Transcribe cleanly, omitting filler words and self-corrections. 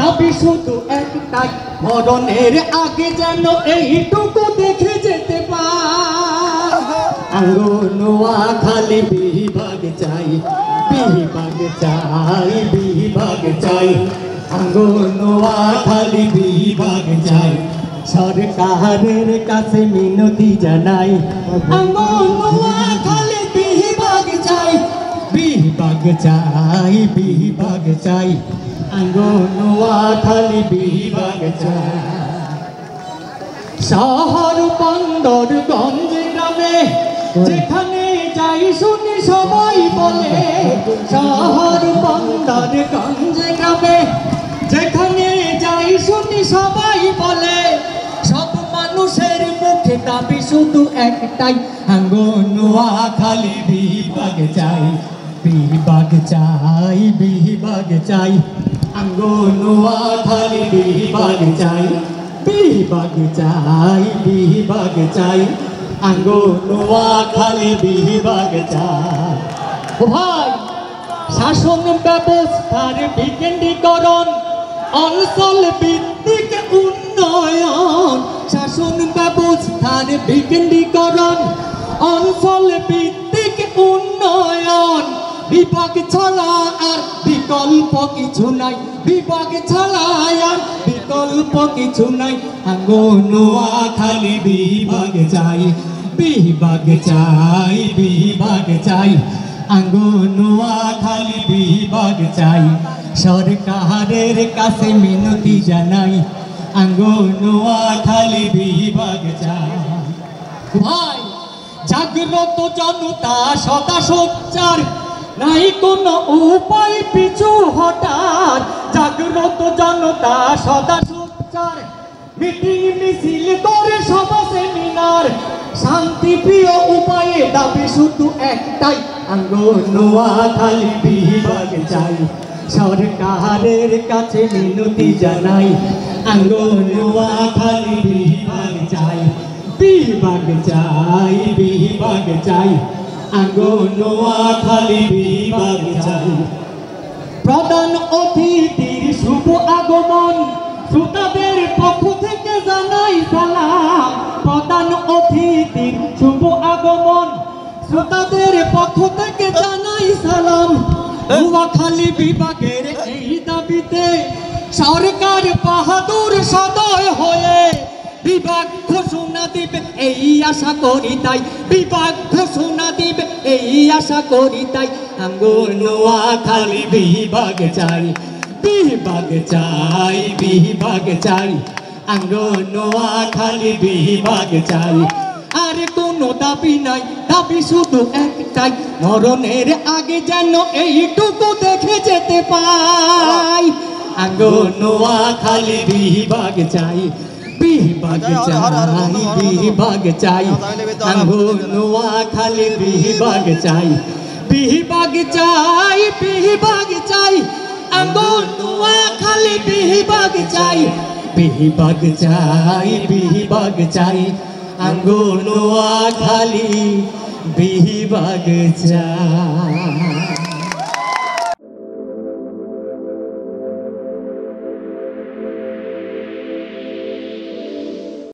দাবি শুধু একটাই, মরণের আগে যেন এইটুকু দেখে যেতে পাই। নোয়াখালী বিভাগ চাই, বিভাগ চাই, বিভাগ চাই। নোয়াখালী বিভাগ চাই, সরকারের কাছে মিনতি জানাই। নোয়াখালী বিভাগ চাই, বিভাগ চাই, বিভাগ চাই। নোয়াখালী বিভাগ চাই। শহর বন্দর গঞ্জে গ্রামে যেখানে যাই শুনি সবাই বলে, শহর বন্দর গঞ্জে গ্রামে যেখানে যাই শুনি সবাই বলে, সব মানুষের মুখে দাবি শুধু একটাই, নোয়াখালী বিভাগ চাই, বিভাগ চাই, বিভাগ চাই। নোয়াখালী বিভাগ চাই, বিভাগ চাই, বিভাগ চাই। নোয়াখালী বিভাগ চাই। ও ভাই, শাসন ব্যবস্থার বিকেন্দ্রীকরণ, অঞ্চল ভিত্তিক উন্নয়ন, শাসন ব্যবস্থার বিকেন্দ্রীকরণ, অঞ্চল ভিত্তিক উন্নয়ন। বিভাগ ছাড়া আর বিকল্প কিছু নাই, বিভাগ ছাড়া আর বিকল্প কিছু নাই। নোয়াখালী বিভাগ চাই, বিভাগ চাই, বিভাগ চাই। নোয়াখালী বিভাগ চাই, সরকারের কাছে মিনতি জানাই। নোয়াখালী বিভাগ চাই। ভাই, জাগ্রত জনতা সদা সোচ্চার, নাই কোনো উপায় পিছু হটার। জাগ্রত জনতা সদা সোচ্চার, মিটিং মিছিল করে সভা সেমিনার, শান্তি প্রিয় উপায়ে দাবি শুধু একটাই, নোয়াখালী বিভাগ চাই, সরকারের কাছে মিনতি জানাই। নোয়াখালী বিভাগ চাই, বিভাগ চাই, বিভাগ চাই। নোয়াখালী বিভাগ চাই। প্রধান অতিথির শুভ আগমন, শ্রোতাদের পক্ষ থেকে জানাই সালাম। প্রধান অতিথির শুভ আগমন, শ্রোতাদের পক্ষ থেকে জানাই সালাম। নোয়াখালী বিভাগের এই দাবিতে সরকার বাহাদুর সদয় হয়ে বিভাগ ঘোষণা দিবে এই আশা করি তাই, বিভাগ ঘোষণা দিবে এই আশা করি তাই। নোয়াখালী বিভাগ চাই, বিভাগ চাই, বিভাগ চাই। নোয়াখালী বিভাগ চাই। আর কোনো দাবি নাই, দাবি শুধু একটাই, মরণের আগে যেন এইটুকু দেখে যেতে পাই। নোয়াখালী বিভাগ চাই, বিভাগ চাই, বিভাগ চাই। নোয়াখালী বিভাগ চাই, বিভাগ চাই, বিভাগ চাই। নোয়াখালী বিভাগ চাই, বিভাগ চাই, বিভাগ চাই। নোয়াখালী বিভাগ চাই।